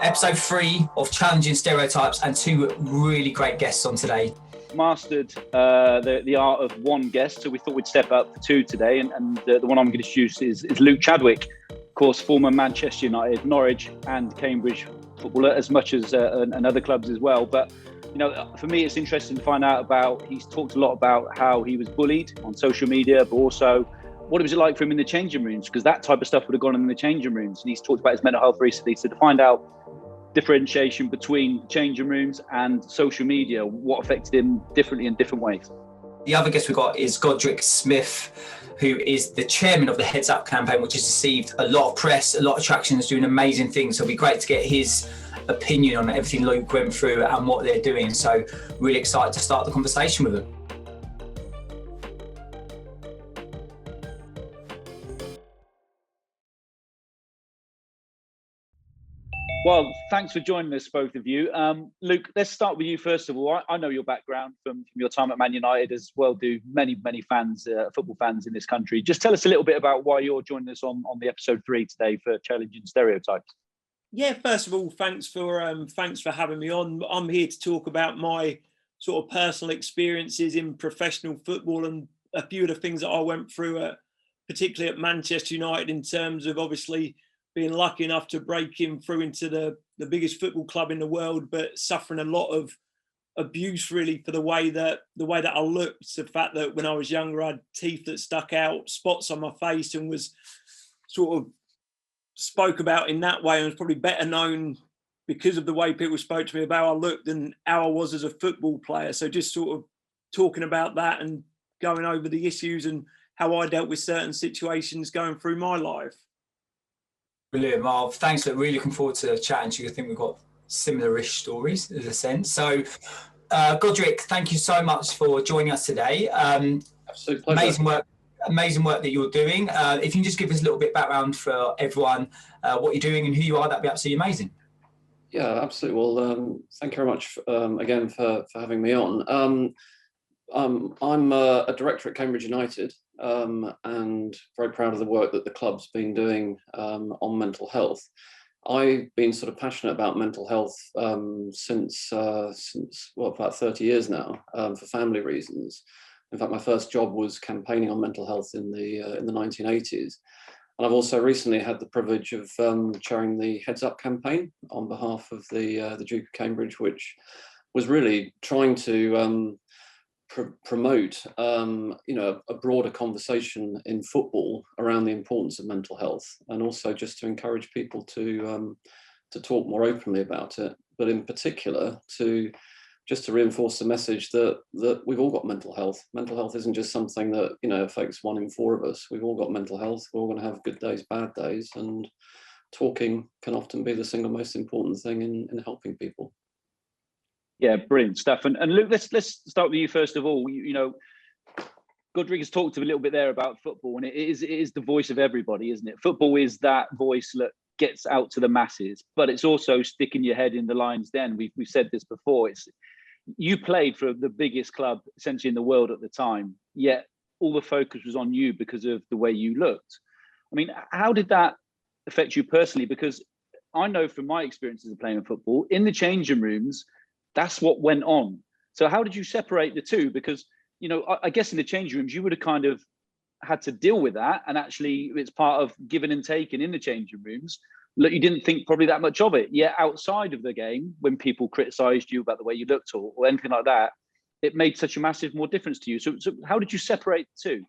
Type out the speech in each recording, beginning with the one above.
Episode 3 of Challenging Stereotypes, and 2 really great guests on today. Mastered the art of one guest, so we thought we'd step up for 2 today, and the one I'm going to introduce is Luke Chadwick, of course, former Manchester United, Norwich and Cambridge footballer, as much as and other clubs as well. But you know, for me, it's interesting to find out about. He's talked a lot about how he was bullied on social media, but also what it was like for him in the changing rooms, because that type of stuff would have gone on in the changing rooms. And he's talked about his mental health recently. So to find out differentiation between changing rooms and social media, what affected him differently in different ways. The other guest we got is Godric Smith, who is the chairman of the Heads Up campaign, which has received a lot of press, a lot of traction, is doing amazing things. So it'll be great to get his opinion on everything Luke went through and what they're doing. So really excited to start the conversation with him. Well, thanks for joining us, both of you. Luke, let's start with you first of all. I know your background from your time at Man United, as well do many fans, football fans in this country. Just tell us a little bit about why you're joining us on the episode 3 today for Challenging Stereotypes. Yeah, first of all, thanks for having me on. I'm here to talk about my sort of personal experiences in professional football and a few of the things that I went through, particularly at Manchester United, in terms of obviously being lucky enough to break in through into the biggest football club in the world, but suffering a lot of abuse really for the way that I looked. The fact that when I was younger, I had teeth that stuck out, spots on my face, and was sort of spoke about in that way, and was probably better known because of the way people spoke to me about how I looked than how I was as a football player. So just sort of talking about that and going over the issues and how I dealt with certain situations going through my life. Brilliant, Marv. Thanks. Really looking forward to chatting to you. I think we've got similar-ish stories in a sense. So, Godric, thank you so much for joining us today. Absolute pleasure. Amazing work that you're doing. If you can just give us a little bit of background for everyone, what you're doing and who you are, that'd be absolutely amazing. Yeah, absolutely. Well, thank you very much again for having me on. I'm a director at Cambridge United, and very proud of the work that the club's been doing on mental health. I've been sort of passionate about mental health since about 30 years now, for family reasons. In fact, my first job was campaigning on mental health in the 1980s. And I've also recently had the privilege of chairing the Heads Up campaign on behalf of the Duke of Cambridge, which was really trying to promote a broader conversation in football around the importance of mental health, and also just to encourage people to talk more openly about it, but in particular to reinforce the message that we've all got mental health. Mental health isn't just something that affects 1 in 4 of us. We've all got mental health. We're all going to have good days, bad days, and talking can often be the single most important thing in helping people. Yeah, brilliant stuff. And Luke, let's start with you first of all. Godric has talked a little bit there about football, and it is the voice of everybody, isn't it? Football is that voice that gets out to the masses, but it's also sticking your head in the lion's den. We've said this before. You played for the biggest club essentially in the world at the time, yet all the focus was on you because of the way you looked. I mean, how did that affect you personally? Because I know from my experiences of playing football, in the changing rooms, that's what went on. So how did you separate the two? Because, I guess in the changing rooms, you would have kind of had to deal with that. And actually, it's part of giving and taking in the changing rooms. Look, you didn't think probably that much of it. Yet outside of the game, when people criticised you about the way you looked or anything like that, it made such a massive more difference to you. So how did you separate the two?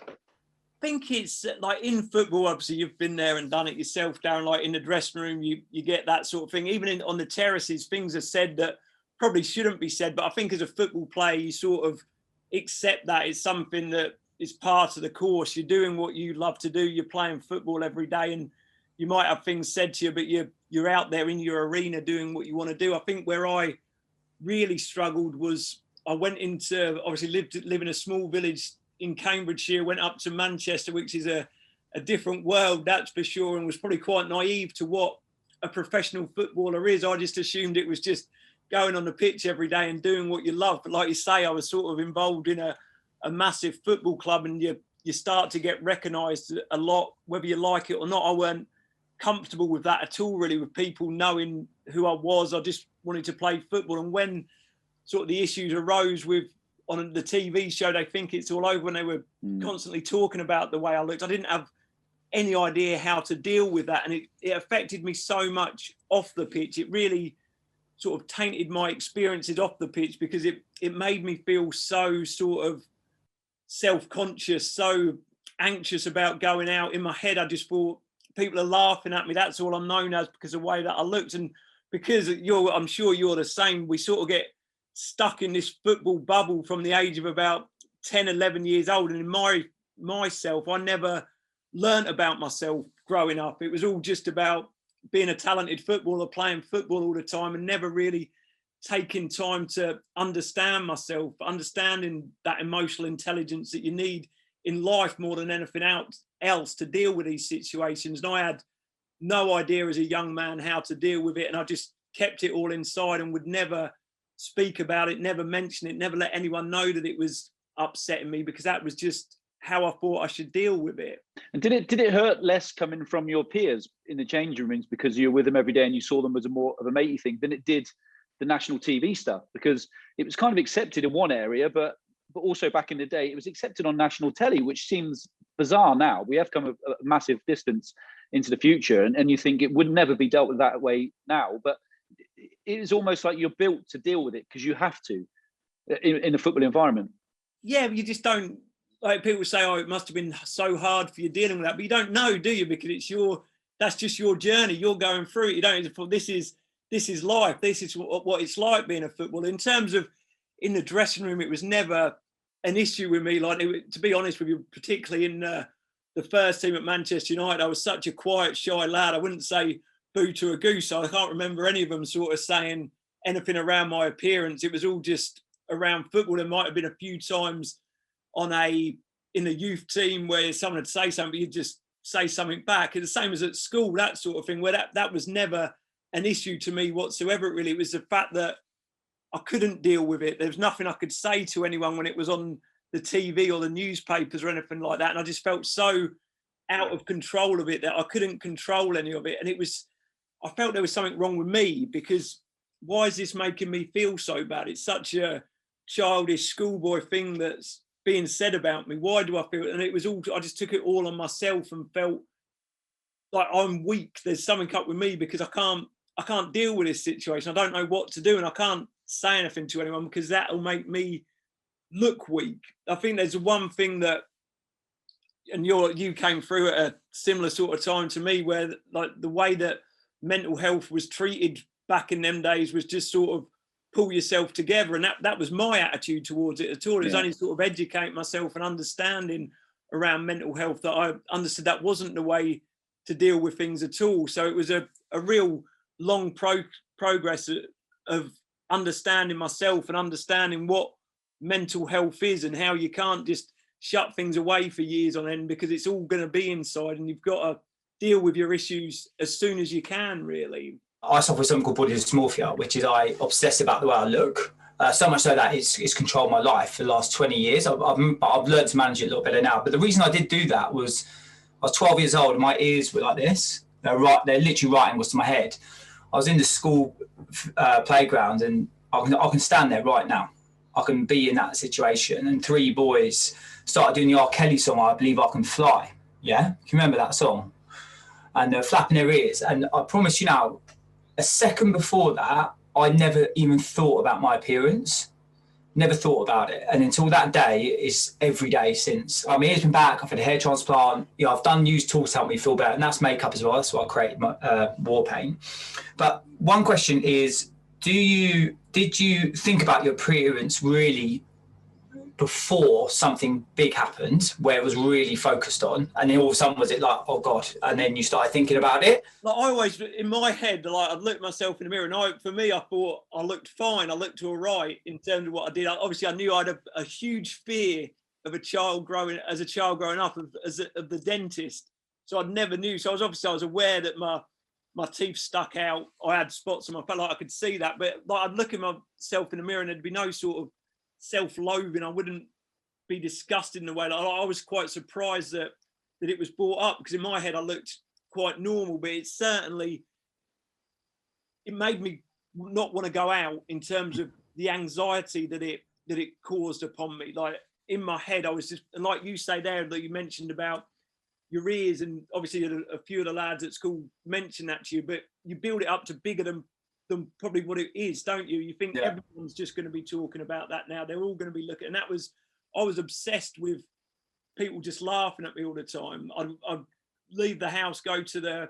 I think it's like in football, obviously you've been there and done it yourself, Darren, like in the dressing room, you get that sort of thing. Even on the terraces, things are said that probably shouldn't be said, but I think as a football player, you sort of accept that it's something that is part of the course. You're doing what you love to do. You're playing football every day, and you might have things said to you, but you're out there in your arena doing what you want to do. I think where I really struggled was I went into, obviously live in a small village in Cambridgeshire, went up to Manchester, which is a different world, that's for sure, and was probably quite naive to what a professional footballer is. I just assumed it was just going on the pitch every day and doing what you love. But like you say, I was sort of involved in a massive football club, and you start to get recognised a lot, whether you like it or not. I weren't comfortable with that at all, really, with people knowing who I was. I just wanted to play football. And when sort of the issues arose with on the TV show, They Think It's All Over, when they were constantly talking about the way I looked, I didn't have any idea how to deal with that. And it affected me so much off the pitch. It really sort of tainted my experiences off the pitch, because it made me feel so sort of self-conscious, so anxious about going out. In my head, I just thought, people are laughing at me. That's all I'm known as, because of the way that I looked. And because I'm sure you're the same, we sort of get stuck in this football bubble from the age of about 10, 11 years old. And in myself, I never learnt about myself growing up. It was all just about being a talented footballer, playing football all the time, and never really taking time to understand myself, understanding that emotional intelligence that you need in life more than anything else to deal with these situations. And I had no idea as a young man how to deal with it, and I just kept it all inside and would never speak about it, never mention it, never let anyone know that it was upsetting me, because that was just how I thought I should deal with it. And did it hurt less coming from your peers in the changing rooms, because you were with them every day and you saw them as a more of a matey thing, than it did the national TV stuff? Because it was kind of accepted in one area, but also back in the day, it was accepted on national telly, which seems bizarre now. We have come a massive distance into the future, and you think it would never be dealt with that way now. But it is almost like you're built to deal with it, because you have to in a football environment. Yeah, but you just don't, like people say, oh, it must have been so hard for you dealing with that. But you don't know, do you? Because that's just your journey. You're going through it. You don't, this is life. This is what it's like being a footballer. In terms of in the dressing room, it was never an issue with me. Like, to be honest with you, particularly in the first team at Manchester United, I was such a quiet, shy lad. I wouldn't say boo to a goose. So I can't remember any of them sort of saying anything around my appearance. It was all just around football. There might have been a few times in the youth team where someone would say something, you'd just say something back. It's the same as at school, that sort of thing, where that was never an issue to me whatsoever, really. It was the fact that I couldn't deal with it. There was nothing I could say to anyone when it was on the TV or the newspapers or anything like that. And I just felt so out of control of it that I couldn't control any of it. And I felt there was something wrong with me, because why is this making me feel so bad? It's such a childish schoolboy thing that's being said about me. Why do I feel it? And it was all, I just took it all on myself and felt like I'm weak. There's something up with me, because I can't deal with this situation. I don't know what to do, and I can't say anything to anyone, because that'll make me look weak. I think there's one thing that, and you came through at a similar sort of time to me, where like the way that mental health was treated back in them days was just sort of pull yourself together, and that was my attitude towards it at all. It was only sort of educate myself and understanding around mental health that I understood that wasn't the way to deal with things at all. So it was a real long progress of understanding myself and understanding what mental health is, and how you can't just shut things away for years on end, because it's all going to be inside, and you've got to deal with your issues as soon as you can, really. I suffer with something called body dysmorphia, which is I obsess about the way I look. So much so that it's controlled my life for the last 20 years. I've learned to manage it a little better now. But the reason I did do that was I was 12 years old and my ears were like this. They're literally right angles to my head. I was in the school playground, and I can stand there right now. I can be in that situation. And 3 boys started doing the R. Kelly song, I Believe I Can Fly. Yeah? Can you remember that song? And they're flapping their ears. And I promise you now, a second before that, I never even thought about my appearance. Never thought about it. And until that day, it's every day since. My ears been back, I've had a hair transplant. I've done used tools to help me feel better. And that's makeup as well. That's why I created my War Paint. But one question is, did you think about your appearance really before something big happened, where it was really focused on, and then all of a sudden was it like, oh God, and then you started thinking about it? Like, I always, in my head, like, I'd look at myself in the mirror, and for me, I thought I looked fine. I looked all right in terms of what I did. Obviously, I knew I had a huge fear of a child growing up of the dentist. So I never knew. So I was aware that my teeth stuck out. I had spots on my face, like I could see that. But like, I'd look at myself in the mirror and there'd be no sort of self-loathing. I wouldn't be disgusted in the way. Like, I was quite surprised that it was brought up, because in my head I looked quite normal, but it made me not want to go out in terms of the anxiety that it caused upon me. Like in my head, I was just, and like you say there, that you mentioned about your ears, and obviously a few of the lads at school mentioned that to you, but you build it up to bigger than probably what it is, don't you? You think everyone's just going to be talking about that now. They're all going to be looking, and I was obsessed with people just laughing at me all the time. I'd leave the house, go to the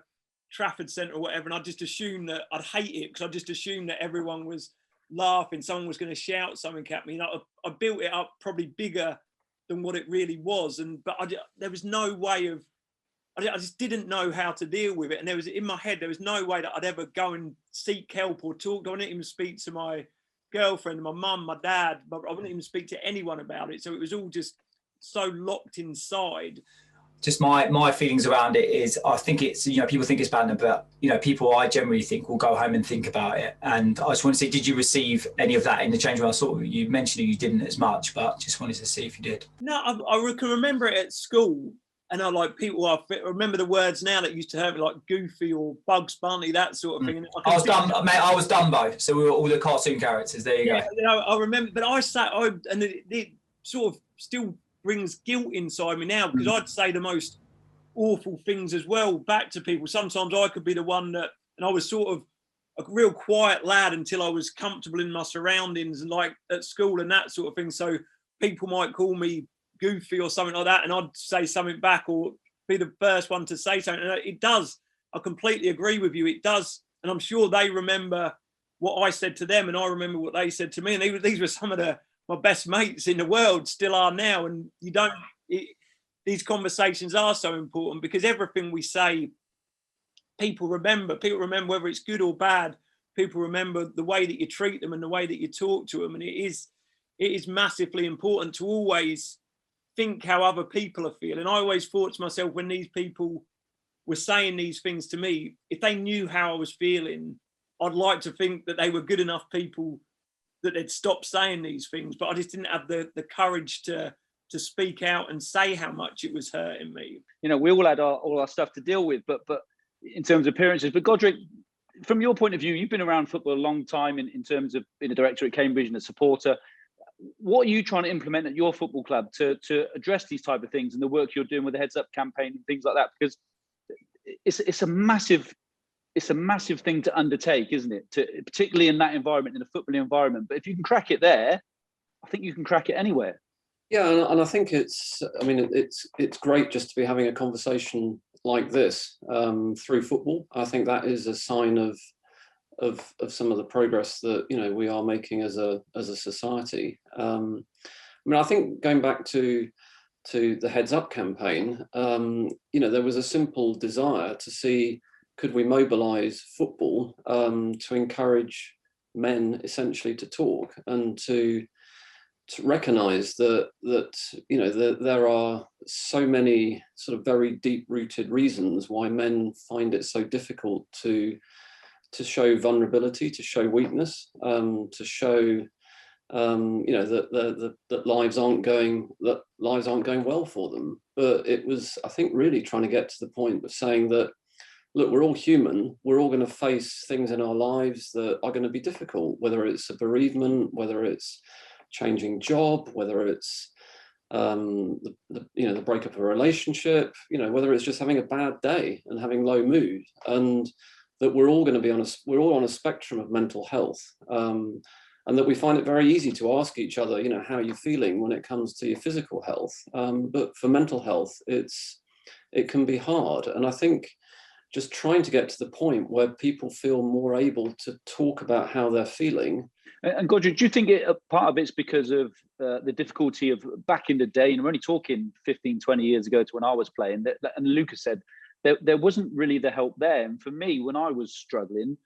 Trafford Centre or whatever, and I'd just assume that I'd hate it because I just assumed that everyone was laughing, someone was going to shout something at me. And I built it up probably bigger than what it really was, but there was no way of. I just didn't know how to deal with it, and in my head there was no way that I'd ever go and seek help or talk. I wouldn't even speak to my girlfriend, my mum, my dad, but I wouldn't even speak to anyone about it. So it was all just so locked inside. Just my feelings around it is, I think it's, people think it's bad, but people I generally think will go home and think about it. And I just want to say, did you receive any of that in the change room? I saw you mentioned you didn't as much, but just wanted to see if you did. No, I can remember it at school. And I remember the words now that used to hurt me, like Goofy or Bugs Bunny, that sort of thing. And I was Dumbo, so we were all the cartoon characters. There you go. I remember, but and it sort of still brings guilt inside me now, because I'd say the most awful things as well back to people. Sometimes I could be the one that, and I was sort of a real quiet lad until I was comfortable in my surroundings and like at school and that sort of thing. So people might call me Goofy or something like that, and I'd say something back or be the first one to say something. And it does. I completely agree with you. It does. And I'm sure they remember what I said to them, and I remember what they said to me. And these were some of my best mates in the world, still are now. And these conversations are so important, because everything we say, people remember. People remember whether it's good or bad. People remember the way that you treat them and the way that you talk to them. And it is massively important to always think how other people are feeling. I always thought to myself, when these people were saying these things to me, if they knew how I was feeling, I'd like to think that they were good enough people that they'd stop saying these things. But I just didn't have the courage to speak out and say how much it was hurting me. We all had all our stuff to deal with, but in terms of appearances. But Godric, from your point of view, you've been around football a long time in terms of being a director at Cambridge and a supporter. What are you trying to implement at your football club to address these type of things and the work you're doing with the Heads Up campaign and things like that? Because it's a massive thing to undertake, isn't it? Particularly in that environment, in a football environment. But if you can crack it there, I think you can crack it anywhere. Yeah, and I think it's great just to be having a conversation like this through football. I think that is a sign of some of the progress that we are making as a society. I think going back to the Heads Up campaign, there was a simple desire to see, could we mobilise football to encourage men essentially to talk and to recognise that there are so many sort of very deep-rooted reasons why men find it so difficult to show vulnerability, to show weakness, to show that lives aren't going well for them. But it was, I think, really trying to get to the point of saying that, look, we're all human. We're all going to face things in our lives that are going to be difficult, whether it's a bereavement, whether it's changing job, whether it's the breakup of a relationship, whether it's just having a bad day and having low mood, and that we're all going to be we're all on a spectrum of mental health, and that we find it very easy to ask each other, how you're feeling when it comes to your physical health, but for mental health, it can be hard. And I think just trying to get to the point where people feel more able to talk about how they're feeling. And Godric, do you think part of it's because of the difficulty of back in the day, and we're only talking 15, 20 years ago to when I was playing, and Lucas said there wasn't really the help there. And for me, when I was struggling,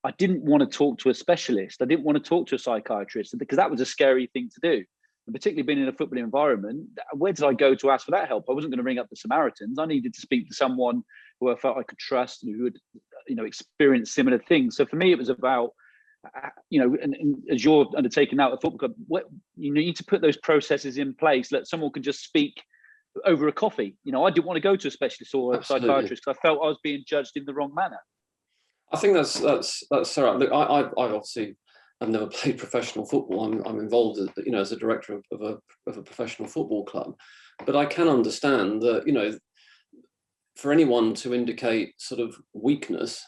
I didn't want to talk to a specialist. I didn't want to talk to a psychiatrist, because that was a scary thing to do. And particularly being in a football environment, where did I go to ask for that help? I wasn't going to ring up the Samaritans. I needed to speak to someone who I felt I could trust and who had, experienced similar things. So for me, it was about, and as you're undertaking now at the football club, you need to put those processes in place. Let someone can just speak over a coffee. You know, I didn't want to go to a specialist or a Absolutely. psychiatrist because I felt I was being judged in the wrong manner. I think that's all right. Look, I obviously have never played professional football. I'm involved, you know, as a director of a professional football club, but I can understand that, you know, for anyone to indicate sort of weakness,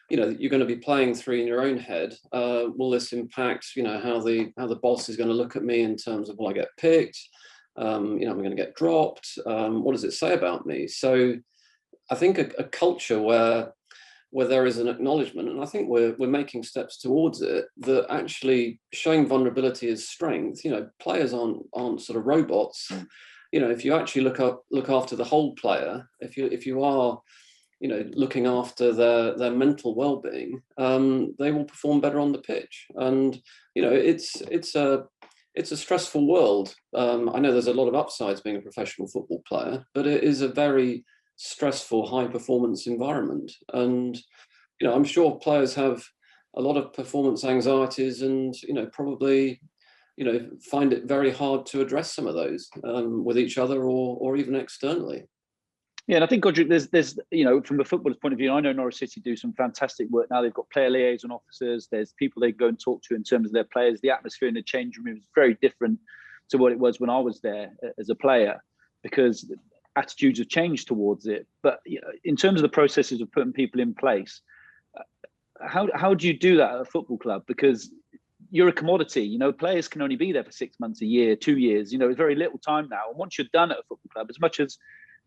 you know, you're going to be playing through in your own head. Will this impact, you know, how the boss is going to look at me in terms of, will I get picked? You know, I'm going to get dropped. What does it say about me? So I think a culture where there is an acknowledgement, and I think we're making steps towards it, that actually showing vulnerability as strength. You know, players aren't sort of robots. You know, if you actually look after the whole player, if you are, you know, looking after their mental well-being, they will perform better on the pitch. And you know, it's a stressful world. I know there's a lot of upsides being a professional football player, but it is a very stressful, high-performance environment. And you know, I'm sure players have a lot of performance anxieties, and you know, probably, you know, find it very hard to address some of those with each other or even externally. Yeah, and I think, Godric, there's you know, from a footballer's point of view, I know Norwich City do some fantastic work now. They've got player liaison officers. There's people they go and talk to in terms of their players. The atmosphere in the changing room is very different to what it was when I was there as a player, because attitudes have changed towards it. But you know, in terms of the processes of putting people in place, how do you do that at a football club? Because you're a commodity. You know, players can only be there for 6 months, a year, 2 years. You know, it's very little time now. And once you're done at a football club, as much as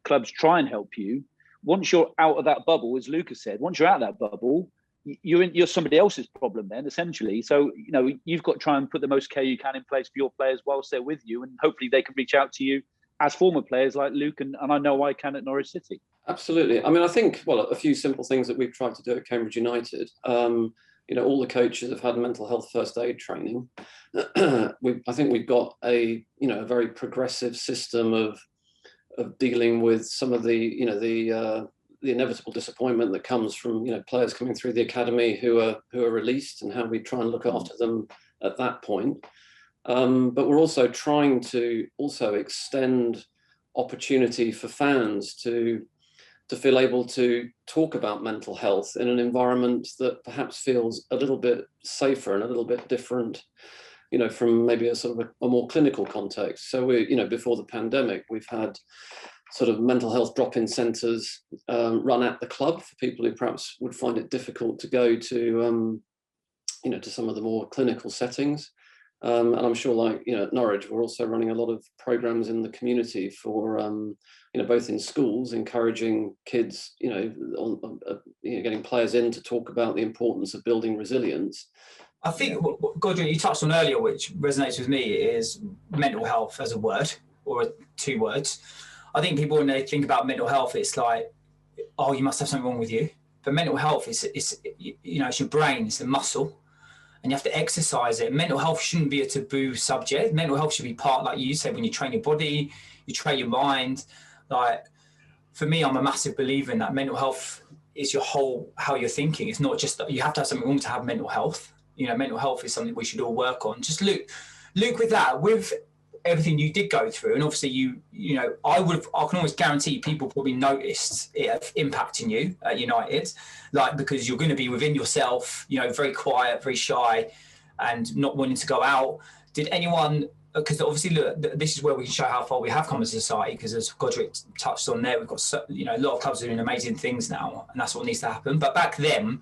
clubs try and help you, once you're out of that bubble, as Lucas said, once you're out of that bubble, you're somebody else's problem then, essentially. So, you know, you've got to try and put the most care you can in place for your players whilst they're with you, and hopefully they can reach out to you as former players like Luke, and I know I can at Norwich City. Absolutely. I mean, I think, well, a few simple things that we've tried to do at Cambridge United. You know, all the coaches have had mental health first aid training. I think we've got a very progressive system of dealing with some of the, you know, the inevitable disappointment that comes from, you know, players coming through the academy who are released, and how we try and look after them at that point. But we're also trying to extend opportunity for fans to feel able to talk about mental health in an environment that perhaps feels a little bit safer and a little bit different, you know, from maybe a sort of a more clinical context. So we, you know, before the pandemic, we've had sort of mental health drop-in centres run at the club for people who perhaps would find it difficult to go to, you know, to some of the more clinical settings. And I'm sure, like, you know, at Norwich, we're also running a lot of programs in the community for, you know, both in schools, encouraging kids, you know, getting players in to talk about the importance of building resilience. I think what Godric, you touched on earlier, which resonates with me, is mental health as a word, or 2 words. I think people, when they think about mental health, it's like, oh, you must have something wrong with you. But mental health is you know, it's your brain, it's a muscle, and you have to exercise it. Mental health shouldn't be a taboo subject. Mental health should be part, like you said, when you train your body, you train your mind. Like, for me, I'm a massive believer in that. Mental health is your whole, how you're thinking. It's not just that you have to have something wrong to have mental health. You know, mental health is something we should all work on. Just Luke, with that, with everything you did go through, and obviously you know, I can almost guarantee people probably noticed it impacting you at United, like, because you're going to be within yourself, you know, very quiet, very shy, and not wanting to go out. Did anyone, because obviously, look, this is where we can show how far we have come as a society, because as Godric touched on there, we've got, you know, a lot of clubs doing amazing things now, and that's what needs to happen. But back then,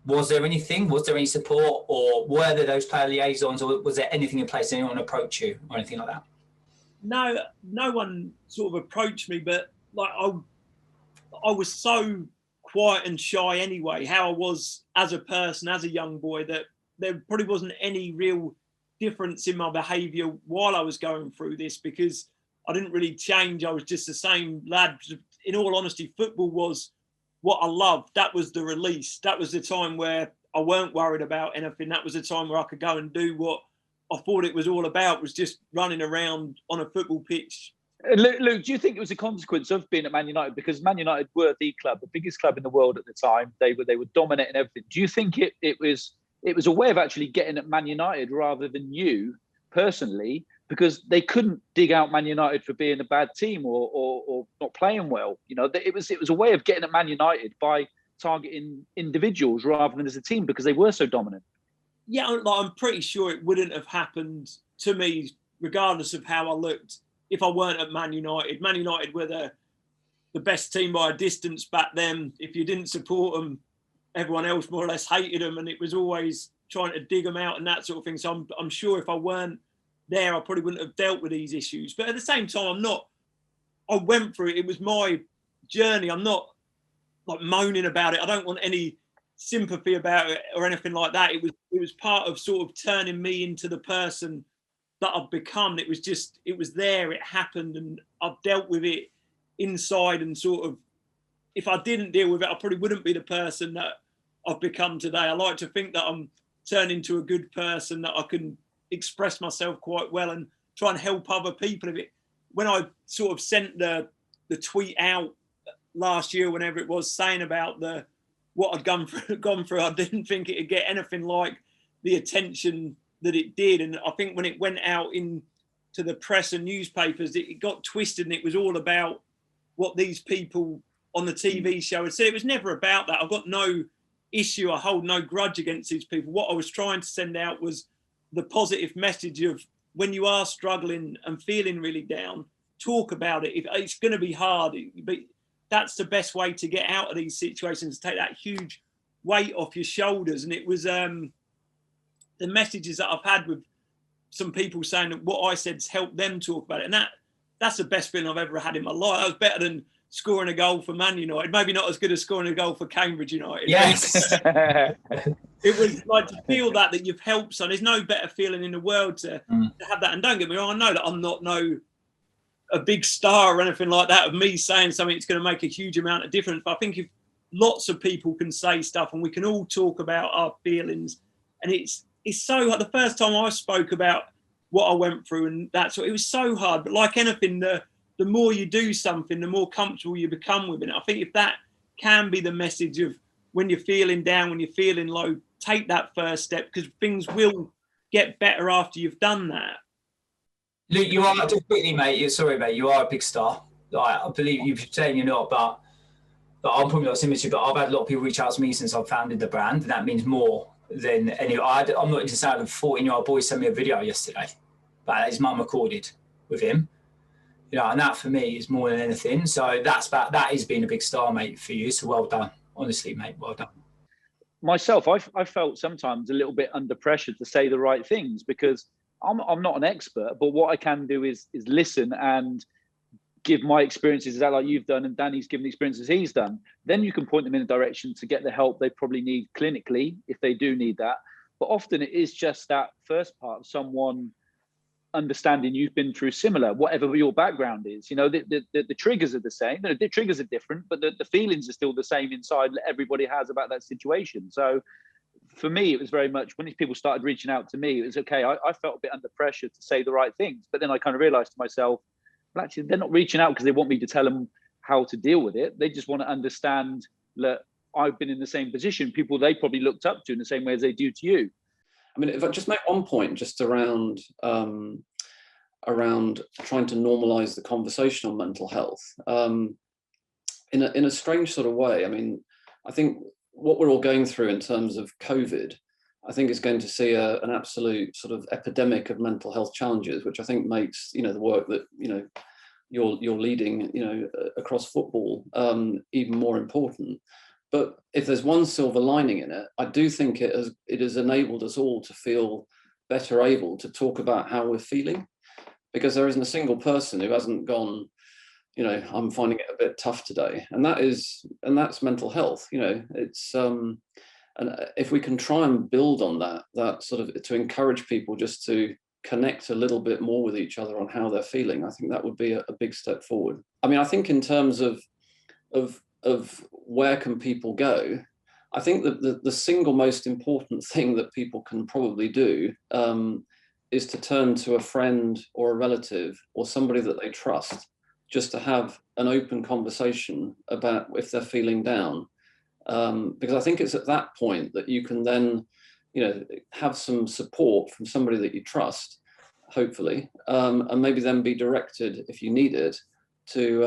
was there anything? Was there any support, or were there those player liaisons, or was there anything in place? Did anyone approach you or anything like that? No one sort of approached me, but like I was so quiet and shy anyway, how I was as a person, as a young boy, that there probably wasn't any real difference in my behaviour while I was going through this, because I didn't really change. I was just the same lad. In all honesty, football was what I loved. That was the release. That was the time where I weren't worried about anything. That was the time where I could go and do what I thought it was all about, was just running around on a football pitch. Luke, do you think it was a consequence of being at Man United? Because Man United were the club, the biggest club in the world at the time. They were dominating everything. Do you think it was a way of actually getting at Man United rather than you personally because they couldn't dig out Man United for being a bad team or not playing well. You know, it was a way of getting at Man United by targeting individuals rather than as a team because they were so dominant. Yeah, I'm pretty sure it wouldn't have happened to me, regardless of how I looked, if I weren't at Man United. Man United were the best team by a distance back then. If you didn't support them, everyone else more or less hated them, and it was always trying to dig them out and that sort of thing. So I'm sure if I weren't there, I probably wouldn't have dealt with these issues. But at the same time, I went through it. It was my journey. I'm not like moaning about it. I don't want any sympathy about it or anything like that. It was part of sort of turning me into the person that I've become. It was there, it happened, and I've dealt with it inside, and sort of, if I didn't deal with it, I probably wouldn't be the person that I've become today. I like to think that I'm turning into a good person, that I can express myself quite well and try and help other people. When I sort of sent the tweet out last year, whenever it was, saying about what I'd gone through, I didn't think it'd get anything like the attention that it did. And I think when it went out into the press and newspapers, it got twisted, and it was all about what these people on the TV show had said. It was never about that. I've got no issue. I hold no grudge against these people. What I was trying to send out was the positive message of, when you are struggling and feeling really down, talk about it. It's going to be hard, but that's the best way to get out of these situations, to take that huge weight off your shoulders. And it was the messages that I've had with some people saying that what I said's helped them talk about it. And that's the best feeling I've ever had in my life. That was better than scoring a goal for Man United. Maybe not as good as scoring a goal for Cambridge United. Yes. It was like to feel that you've helped someone. There's no better feeling in the world to have that. And don't get me wrong, I know that I'm not a big star or anything like that of me saying something that's going to make a huge amount of difference. But I think if lots of people can say stuff and we can all talk about our feelings, and it's so hard. The first time I spoke about what I went through, and that's what, it was so hard. But like anything, the more you do something, the more comfortable you become with it. I think if that can be the message of, when you're feeling down, when you're feeling low, take that first step, because things will get better after you've done that. Luke, you are, just quickly, mate. Sorry, mate. You are a big star. I believe you're saying you're not, but I'm probably not similar to you. But I've had a lot of people reach out to me since I've founded the brand, and that means more than any. I'm not into sound. A 14-year-old boy sent me a video yesterday that his mum recorded with him. You know, and that for me is more than anything. So that is being a big star, mate, for you. So well done, honestly, mate. Well done. Myself, I felt sometimes a little bit under pressure to say the right things, because I'm not an expert, but what I can do is listen and give my experiences, like you've done, and Danny's given the experiences he's done. Then you can point them in a direction to get the help they probably need clinically, if they do need that. But often it is just that first part of someone understanding you've been through similar, whatever your background is. You know, the triggers are the same. The triggers are different, but the feelings are still the same inside that everybody has about that situation. So for me, it was very much, when these people started reaching out to me, it was okay. I felt a bit under pressure to say the right things, but then I kind of realized to myself, well, actually, they're not reaching out because they want me to tell them how to deal with it. They just want to understand that I've been in the same position, people they probably looked up to in the same way as they do to you. I mean, if I just make one point just around trying to normalize the conversation on mental health, in a strange sort of way. I mean, I think what we're all going through in terms of COVID, I think is going to see an absolute sort of epidemic of mental health challenges, which I think makes, you know, the work that, you know, you're leading, you know, across football even more important. But if there's one silver lining in it, I do think it has enabled us all to feel better able to talk about how we're feeling, because there isn't a single person who hasn't gone, you know, I'm finding it a bit tough today, and that's mental health. You know, it's and if we can try and build on that sort of, to encourage people just to connect a little bit more with each other on how they're feeling, I think that would be a big step forward. I mean, I think in terms of where can people go, I think that the single most important thing that people can probably do is to turn to a friend or a relative or somebody that they trust, just to have an open conversation about if they're feeling down. Because I think it's at that point that you can then, you know, have some support from somebody that you trust, hopefully, and maybe then be directed if you need it to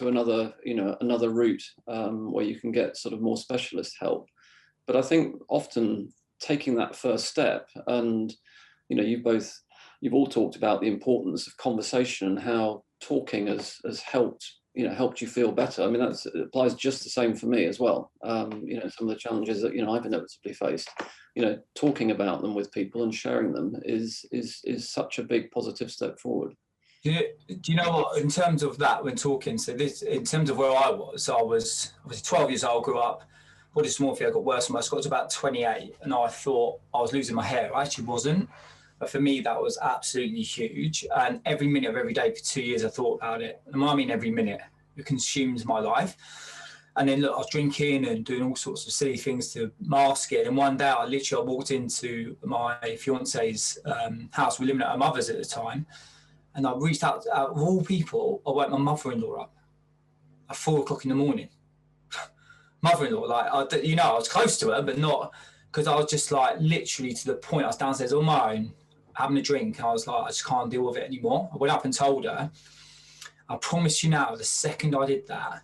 another, another route where you can get sort of more specialist help. But I think often taking that first step, and you've all talked about the importance of conversation and how talking has helped you feel better. I mean, it applies just the same for me as well. Some of the challenges that I've inevitably faced, talking about them with people and sharing them is such a big positive step forward. Do you know what, in terms of that, when talking, so this, in terms of where I was obviously 12 years old, grew up, body dysmorphia, got worse and worse, got to about 28, and I thought I was losing my hair. I actually wasn't. But for me, that was absolutely huge. And every minute of every day for 2 years, I thought about it. And I mean, every minute, it consumes my life. And then look, I was drinking and doing all sorts of silly things to mask it. And one day I walked into my fiance's house. We were living at her mother's at the time. And I reached out of all people, I woke my mother-in-law up at 4 o'clock in the morning. Mother-in-law, I was close to her, but not, because I was just literally to the point, I was downstairs on my own, having a drink. I was like, I just can't deal with it anymore. I went up and told her. I promise you now, the second I did that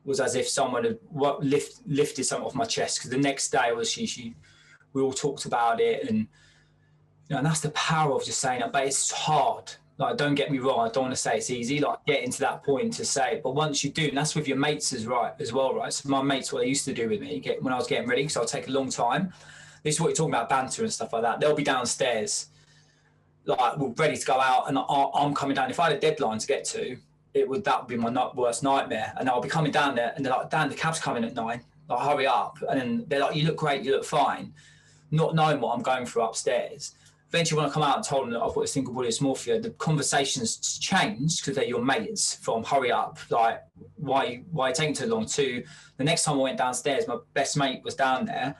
was as if someone had lifted something off my chest. Because the next day, we all talked about it, and and that's the power of just saying it. But it's hard. Don't get me wrong. I don't want to say it's easy. Getting to that point to say it. But once you do, and that's with your mates as well, right? So my mates, what they used to do with me when I was getting ready, because I'll take a long time. This is what you're talking about, banter and stuff like that. They'll be downstairs, we're ready to go out, and I'm coming down. If I had a deadline to get to, that would be my worst nightmare. And I'll be coming down there, and they're like, Dan, the cab's coming at 9. Hurry up. And then they're like, you look great, you look fine. Not knowing what I'm going through upstairs. Eventually, when I come out and told them that I've got a single body dysmorphia, the conversations changed because they're your mates. From hurry up, why are you taking too long? To the next time I went downstairs, my best mate was down there,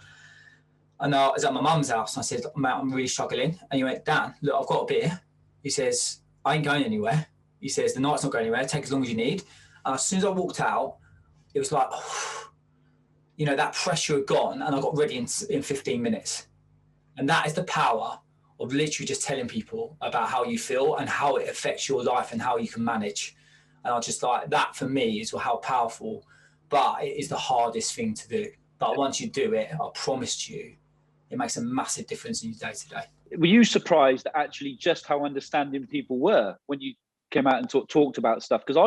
and I was at my mum's house. And I said, mate, I'm really struggling. And he went, Dan, look, I've got a beer. He says, I ain't going anywhere. He says, the night's not going anywhere. Take as long as you need. And as soon as I walked out, it was like, that pressure had gone, and I got ready in 15 minutes. And that is the power of literally just telling people about how you feel and how it affects your life and how you can manage. And I just that for me is how powerful, but it is the hardest thing to do. But once you do it, I promised you, it makes a massive difference in your day to day. Were you surprised at actually just how understanding people were when you came out and talked about stuff? Because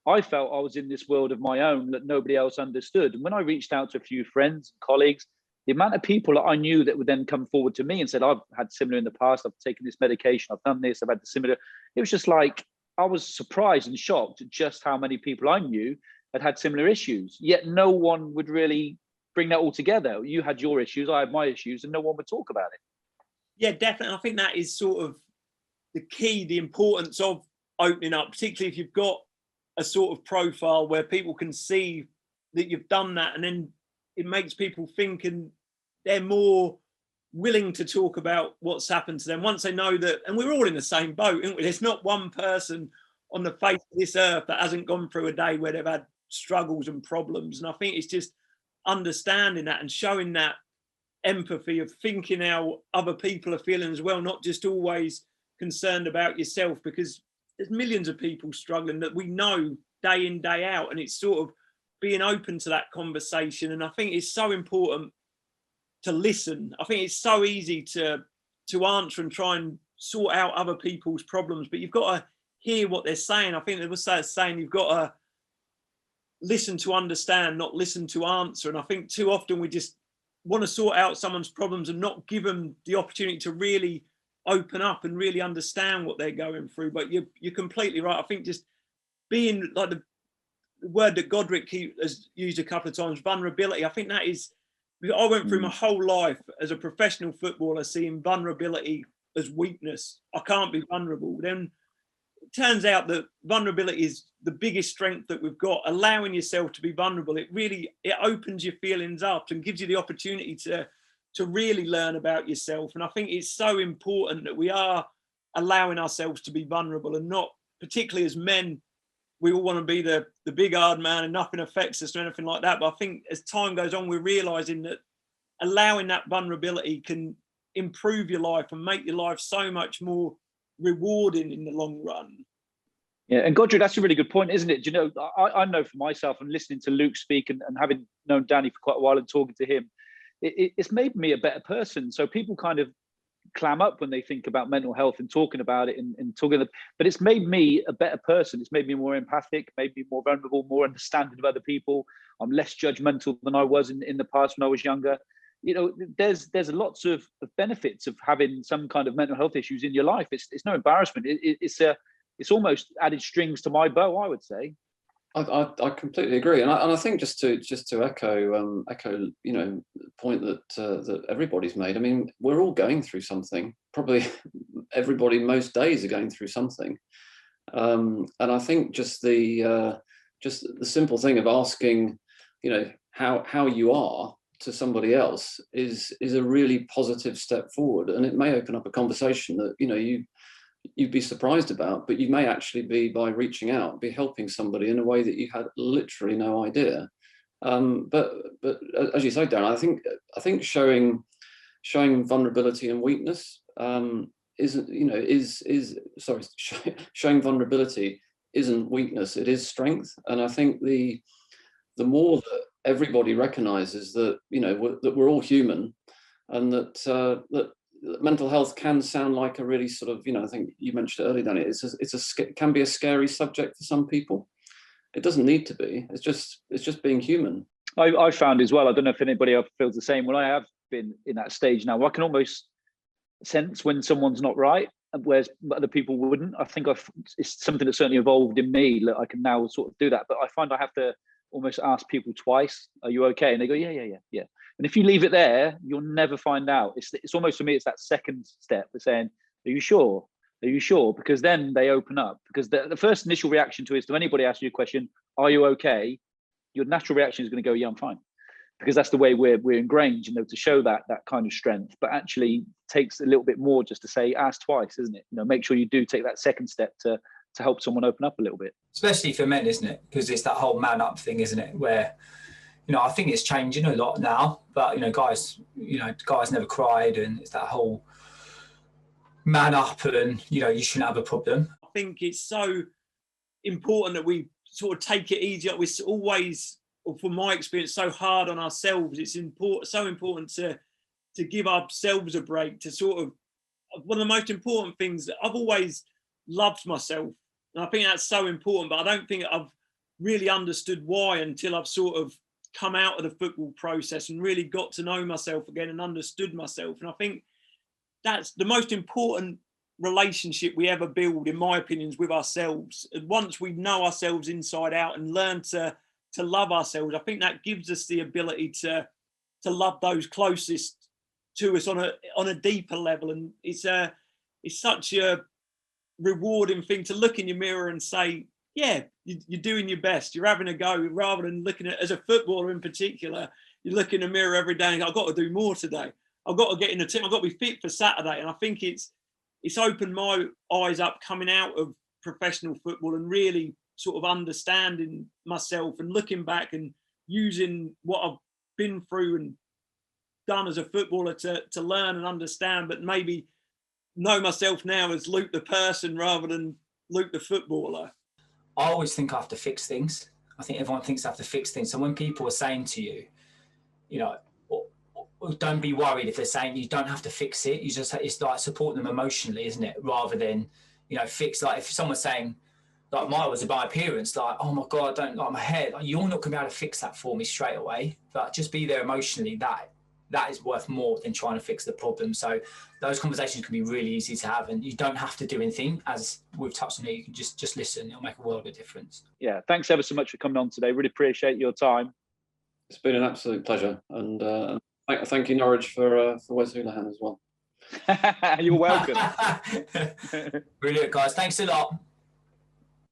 I felt I was in this world of my own that nobody else understood. And when I reached out to a few friends and colleagues, the amount of people that I knew that would then come forward to me and said, I've had similar in the past, I've taken this medication, I've done this, I've had the similar. It was just I was surprised and shocked at just how many people I knew had similar issues, yet no one would really bring that all together. You had your issues, I had my issues, and no one would talk about it. Yeah, definitely. I think that is sort of the key, the importance of opening up, particularly if you've got a sort of profile where people can see that you've done that, and then it makes people think, and they're more willing to talk about what's happened to them once they know that. And we're all in the same boat, aren't we? There's not one person on the face of this earth that hasn't gone through a day where they've had struggles and problems. And I think it's just understanding that and showing that empathy of thinking how other people are feeling as well, not just always concerned about yourself, because there's millions of people struggling that we know day in, day out. And it's sort of being open to that conversation. And I think it's so important to listen. I think it's so easy to answer and try and sort out other people's problems, but you've got to hear what they're saying. I think there was a saying, you've got to listen to understand, not listen to answer. And I think too often we just want to sort out someone's problems and not give them the opportunity to really open up and really understand what they're going through. But you're completely right. I think just being the word that Godric has used a couple of times, vulnerability. I think that is, I went through my whole life as a professional footballer seeing vulnerability as weakness. I can't be vulnerable. Then it turns out that vulnerability is the biggest strength that we've got. Allowing yourself to be vulnerable, it opens your feelings up and gives you the opportunity to really learn about yourself. And I think it's so important that we are allowing ourselves to be vulnerable, and not, particularly as men, we all want to be the big hard man and nothing affects us or anything like that. But I think as time goes on, we're realizing that allowing that vulnerability can improve your life and make your life so much more rewarding in the long run. Yeah, and Godric, that's a really good point, isn't it? Do you know, I know for myself, and listening to Luke speak and having known Danny for quite a while and talking to him, it's made me a better person. So people kind of clam up when they think about mental health and talking about it and talking, but it's made me a better person. It's made me more empathic, made me more vulnerable, more understanding of other people. I'm less judgmental than I was in the past when I was younger. You know, there's lots of benefits of having some kind of mental health issues in your life. It's no embarrassment. It's almost added strings to my bow, I would say. I completely agree, and I think just to echo you know, the point that everybody's made. I mean, we're all going through something. Probably everybody most days are going through something, and I think just the simple thing of asking, you know, how you are to somebody else is a really positive step forward, and it may open up a conversation that, you know, you'd be surprised about, but you may actually be, by reaching out, be helping somebody in a way that you had literally no idea. But as you say, Darren, I think showing vulnerability and weakness showing vulnerability isn't weakness, it is strength. And I think the more that everybody recognizes that, you know, that we're all human, and that mental health can sound like a really sort of, you know, I think you mentioned it earlier, Danny, it can be a scary subject for some people. It doesn't need to be. It's just being human. I found as well, I don't know if anybody else feels the same, when I have been in that stage now, I can almost sense when someone's not right, whereas other people wouldn't. I think it's something that certainly evolved in me, that I can now sort of do that. But I find I have to almost ask people twice, are you okay? And they go, yeah. And if you leave it there, you'll never find out. It's almost, for me, it's that second step of saying, are you sure? Are you sure? Because then they open up. Because the first initial reaction to anybody asks you a question, are you okay? Your natural reaction is going to go, yeah, I'm fine. Because that's the way we're ingrained, you know, to show that kind of strength. But actually takes a little bit more just to say, ask twice, isn't it? You know, make sure you do take that second step to help someone open up a little bit. Especially for men, isn't it? Because it's that whole man up thing, isn't it? Where, you know, I think it's changing a lot now, but, you know, guys never cried, and it's that whole man up and, you know, you shouldn't have a problem. I think it's so important that we sort of take it easy. We're always, or from my experience, so hard on ourselves. It's so important to give ourselves a break, to sort of, one of the most important things that I've always loved myself. And I think that's so important, but I don't think I've really understood why until I've sort of come out of the football process and really got to know myself again and understood myself. And I think that's the most important relationship we ever build, in my opinion, with ourselves. And once we know ourselves inside out and learn to love ourselves, I think that gives us the ability to love those closest to us on a deeper level. And it's such a rewarding thing to look in your mirror and say, yeah, you're doing your best, you're having a go, rather than looking at, as a footballer in particular, you look in the mirror every day and go, I've got to do more today, I've got to get in the team, I've got to be fit for Saturday. And I think it's opened my eyes up coming out of professional football and really sort of understanding myself and looking back and using what I've been through and done as a footballer to learn and understand, but maybe know myself now as Luke the person rather than Luke the footballer. I always think I have to fix things. I think everyone thinks I have to fix things. So when people are saying to you, you know, don't be worried if they're saying you don't have to fix it. You just, it's like support them emotionally, isn't it? Rather than, you know, fix, like if someone's saying, like mine was about appearance, like, oh my God, I don't like my hair. Like, you're not going to be able to fix that for me straight away, but just be there emotionally. That is worth more than trying to fix the problem. So those conversations can be really easy to have, and you don't have to do anything. As we've touched on it, you can just listen. It'll make a world of difference. Yeah, thanks ever so much for coming on today. Really appreciate your time. It's been an absolute pleasure, and thank you, Norwich, for Wes Houlihan as well. You're welcome. Brilliant, guys. Thanks a lot.